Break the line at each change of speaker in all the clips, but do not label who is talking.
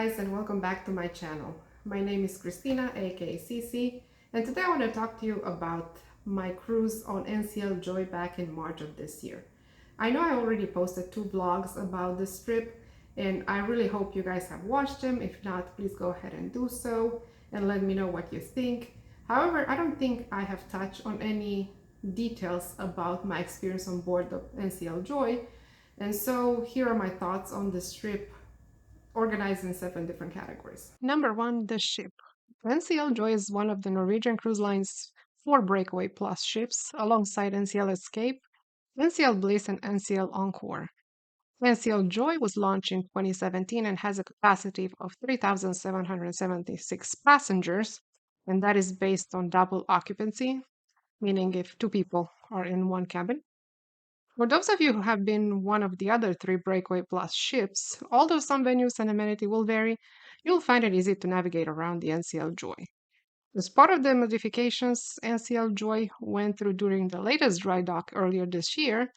guys, and welcome back to my channel. My name is Christina, aka Cici, and today I want to talk to you about my cruise on NCL Joy back in March of this year. I know I already posted 2 blogs about this trip, and I really hope you guys have watched them. If not, please go ahead and do so and let me know what you think. However, I don't think I have touched on any details about my experience on board the NCL Joy, and so here are my thoughts on this trip organized in 7 different categories. Number one, the ship. NCL Joy is one of the Norwegian Cruise Line's 4 Breakaway Plus ships, alongside NCL Escape, NCL Bliss, and NCL Encore. NCL Joy was launched in 2017 and has a capacity of 3,776 passengers, and that is based on double occupancy, meaning if 2 people are in one cabin. For those of you who have been one of the other 3 Breakaway Plus ships, although some venues and amenity will vary, you'll find it easy to navigate around the NCL Joy. As part of the modifications NCL Joy went through during the latest dry dock earlier this year,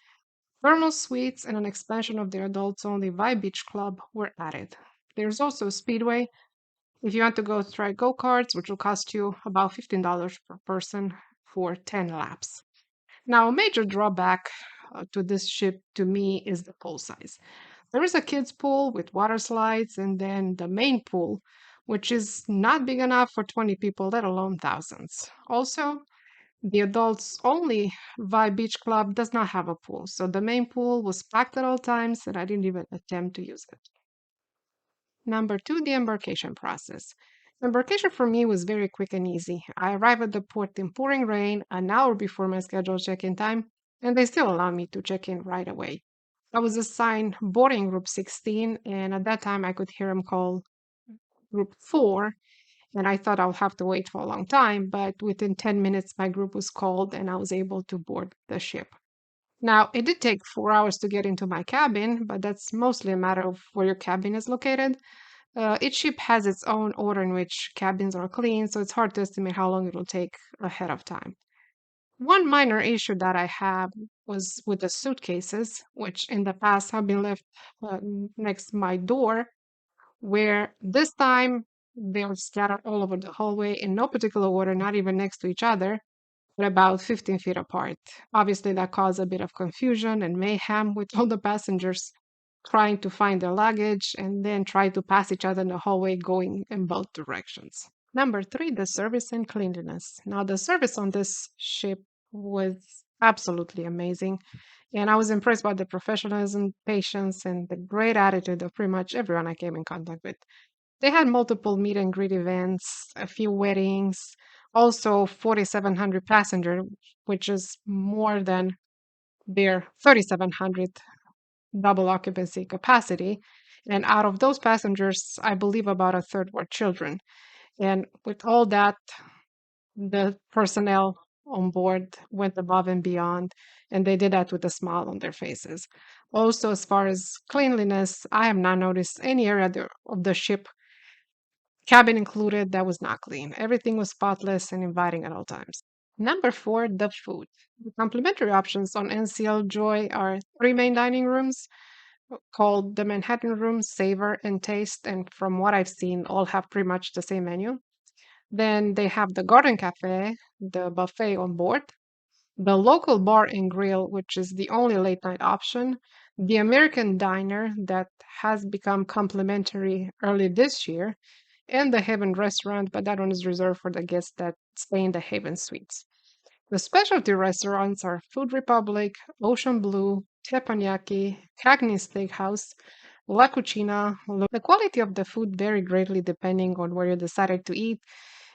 thermal suites and an expansion of their adults-only Vibe Beach Club were added. There's also a speedway if you want to go try go-karts, which will cost you about $15 per person for 10 laps. Now, a major drawback to this ship to me is the pool size. There is a kids' pool with water slides, and then the main pool, which is not big enough for 20 people, let alone thousands. Also, the adults only Vibe Beach Club does not have a pool, so the main pool was packed at all times, and I didn't even attempt to use it. Number two, the embarkation process. Embarkation for me was very quick and easy. I arrived at the port in pouring rain an hour before my scheduled check-in time, and they still allowed me to check in right away. I was assigned boarding group 16, and at that time I could hear them call group 4, and I thought I would have to wait for a long time, but within 10 minutes my group was called and I was able to board the ship. Now, it did take 4 hours to get into my cabin, but that's mostly a matter of where your cabin is located. Each ship has its own order in which cabins are cleaned, so it's hard to estimate how long it will take ahead of time. One minor issue that I have was with the suitcases, which in the past have been left next to my door, where this time they were scattered all over the hallway in no particular order, not even next to each other, but about 15 feet apart. Obviously, that caused a bit of confusion and mayhem with all the passengers trying to find their luggage and then try to pass each other in the hallway going in both directions. Number three, the service and cleanliness. Now, the service on this ship was absolutely amazing. And I was impressed by the professionalism, patience, and the great attitude of pretty much everyone I came in contact with. They had multiple meet and greet events, a few weddings, also 4,700 passenger, which is more than their 3,700 double occupancy capacity. And out of those passengers, I believe about a third were children. And with all that, the personnel on board went above and beyond, and they did that with a smile on their faces. Also, as far as cleanliness, I have not noticed any area of the ship, cabin included, that was not clean. Everything was spotless and inviting at all times. Number four, the food. The complimentary options on NCL Joy are 3 main dining rooms called the Manhattan Room, Savor, and Taste, and from what I've seen, all have pretty much the same menu. Then they have the Garden Cafe, the buffet on board, the local bar and grill, which is the only late night option, the American Diner that has become complimentary early this year, and the Haven Restaurant, but that one is reserved for the guests that stay in the Haven Suites. The specialty restaurants are Food Republic, Ocean Blue, Teppanyaki, Cagney Steakhouse, La Cucina. The quality of the food varied greatly depending on where you decided to eat,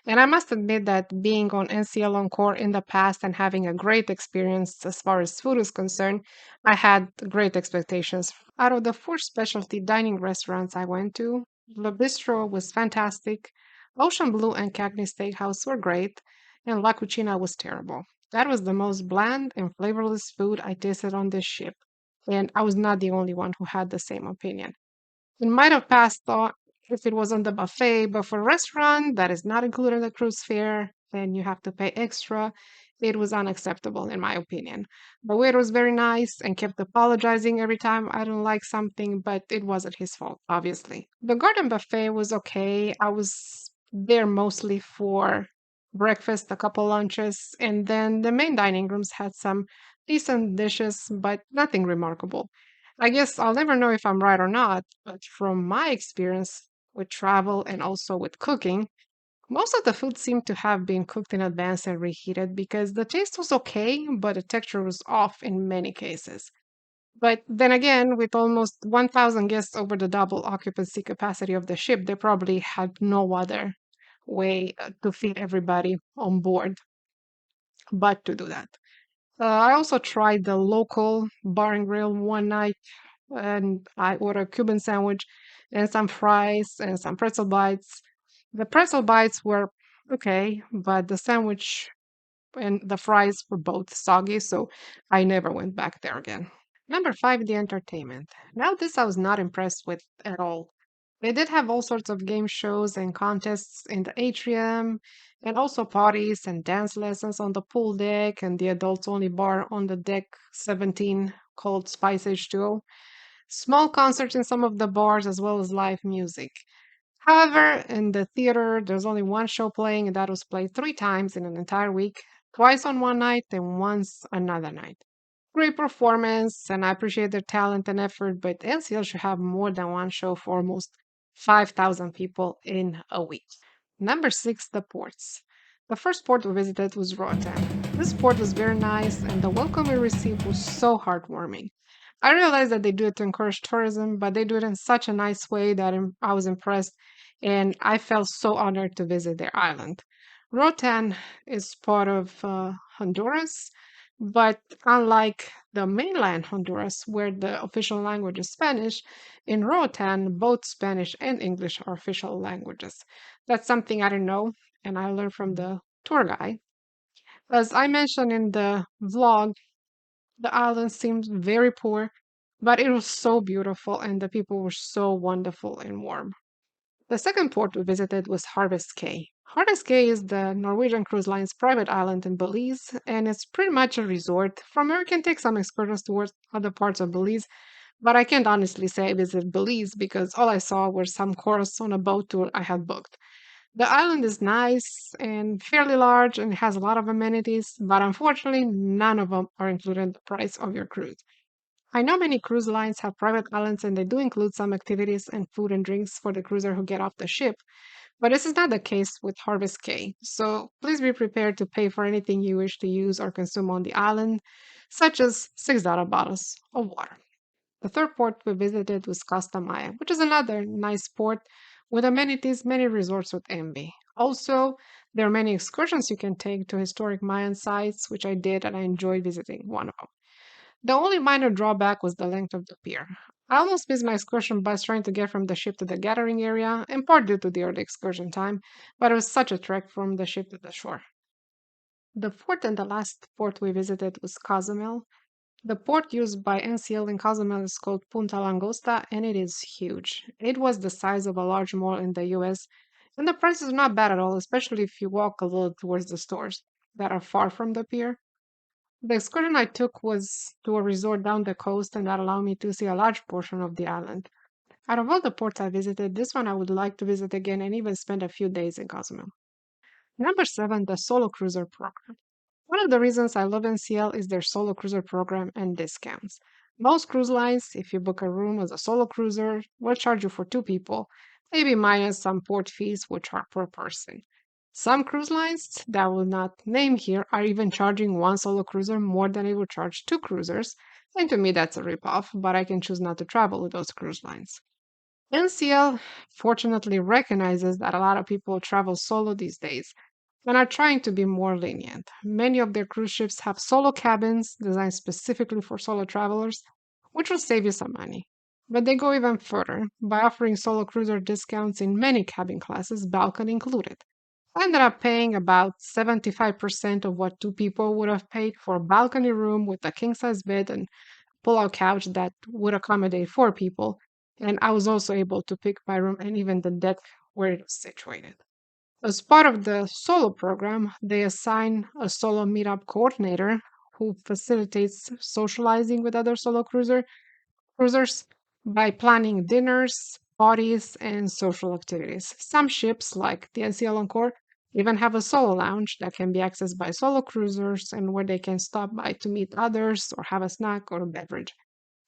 and I must admit that being on NCL Encore in the past and having a great experience as far as food is concerned, I had great expectations. Out of the 4 specialty dining restaurants I went to, Le Bistro was fantastic, Ocean Blue and Cagney Steakhouse were great, and La Cucina was terrible. That was the most bland and flavorless food I tasted on this ship, and I was not the only one who had the same opinion. It might have passed if it was on the buffet, but for a restaurant that is not included in the cruise fare, and you have to pay extra. It was unacceptable, in my opinion. The waiter was very nice and kept apologizing every time I didn't like something, but it wasn't his fault, obviously. The garden buffet was okay. I was there mostly for breakfast, a couple lunches, and then the main dining rooms had some decent dishes, but nothing remarkable. I guess I'll never know if I'm right or not, but from my experience with travel and also with cooking, most of the food seemed to have been cooked in advance and reheated because the taste was okay, but the texture was off in many cases. But then again, with almost 1,000 guests over the double occupancy capacity of the ship, they probably had no other way to feed everybody on board but to do that. I also tried the local bar and grill one night, and I ordered a Cuban sandwich and some fries and some pretzel bites. The pretzel bites were okay, but the sandwich and the fries were both soggy, so I never went back there again. Number five, the entertainment. Now, this I was not impressed with at all. They did have all sorts of game shows and contests in the atrium, and also parties and dance lessons on the pool deck and the adults only bar on the deck 17 called Spice H2O. Small concerts in some of the bars as well as live music. However, in the theater, there's only one show playing, and that was played three times in an entire week, twice on one night and once another night. Great performance, and I appreciate their talent and effort, but NCL should have more than one show for almost 5,000 people in a week. Number six, the ports. The first port we visited was Roatan. This port was very nice, and the welcome we received was so heartwarming. I realized that they do it to encourage tourism, but they do it in such a nice way that I was impressed, and I felt so honored to visit their island. Roatan is part of Honduras, but unlike the mainland Honduras, where the official language is Spanish, in Roatan, both Spanish and English are official languages. That's something I didn't know, and I learned from the tour guide. As I mentioned in the vlog, the island seemed very poor, but it was so beautiful, and the people were so wonderful and warm. The second port we visited was Harvest Cay. Harvest Cay is the Norwegian Cruise Line's private island in Belize, and it's pretty much a resort. From here, you can take some excursions towards other parts of Belize, but I can't honestly say I visited Belize because all I saw were some course on a boat tour I had booked. The island is nice and fairly large and has a lot of amenities, but unfortunately, none of them are included in the price of your cruise. I know many cruise lines have private islands and they do include some activities and food and drinks for the cruiser who get off the ship, but this is not the case with Harvest Cay. So please be prepared to pay for anything you wish to use or consume on the island, such as $6 bottles of water. The third port we visited was Costa Maya, which is another nice port with amenities, many resorts with MB. Also, there are many excursions you can take to historic Mayan sites, which I did and I enjoyed visiting one of them. The only minor drawback was the length of the pier. I almost missed my excursion bus trying to get from the ship to the gathering area, in part due to the early excursion time, but it was such a trek from the ship to the shore. The fourth and the last port we visited was Cozumel. The port used by NCL in Cozumel is called Punta Langosta, and it is huge. It was the size of a large mall in the US, and the price is not bad at all, especially if you walk a little towards the stores that are far from the pier. The excursion I took was to a resort down the coast, and that allowed me to see a large portion of the island. Out of all the ports I visited, this one I would like to visit again and even spend a few days in Cozumel. Number seven, the Solo Cruiser Program. One of the reasons I love NCL is their solo cruiser program and discounts. Most cruise lines, if you book a room as a solo cruiser, will charge you for two people, maybe minus some port fees, which are per person. Some cruise lines that I will not name here are even charging one solo cruiser more than they would charge two cruisers, and to me that's a ripoff, but I can choose not to travel with those cruise lines. NCL fortunately recognizes that a lot of people travel solo these days and are trying to be more lenient. Many of their cruise ships have solo cabins designed specifically for solo travelers, which will save you some money. But they go even further by offering solo cruiser discounts in many cabin classes, balcony included. I ended up paying about 75% of what two people would have paid for a balcony room with a king size bed and pull-out couch that would accommodate four people. And I was also able to pick my room and even the deck where it was situated. As part of the solo program, they assign a solo meetup coordinator who facilitates socializing with other cruisers by planning dinners, parties, and social activities. Some ships, like the NCL Encore, even have a solo lounge that can be accessed by solo cruisers and where they can stop by to meet others or have a snack or a beverage.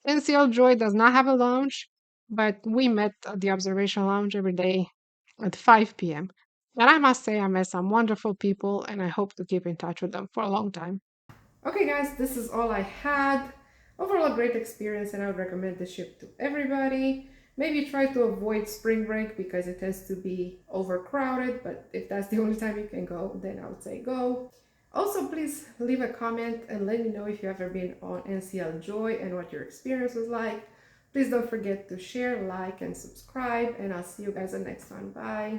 NCL Joy does not have a lounge, but we met at the observation lounge every day at 5 p.m. And I must say, I met some wonderful people, and I hope to keep in touch with them for a long time. Okay, guys, this is all I had. Overall, a great experience, and I would recommend the ship to everybody. Maybe try to avoid spring break because it tends to be overcrowded, but if that's the only time you can go, then I would say go. Also, please leave a comment and let me know if you've ever been on NCL Joy and what your experience was like. Please don't forget to share, like, and subscribe, and I'll see you guys in the next one. Bye.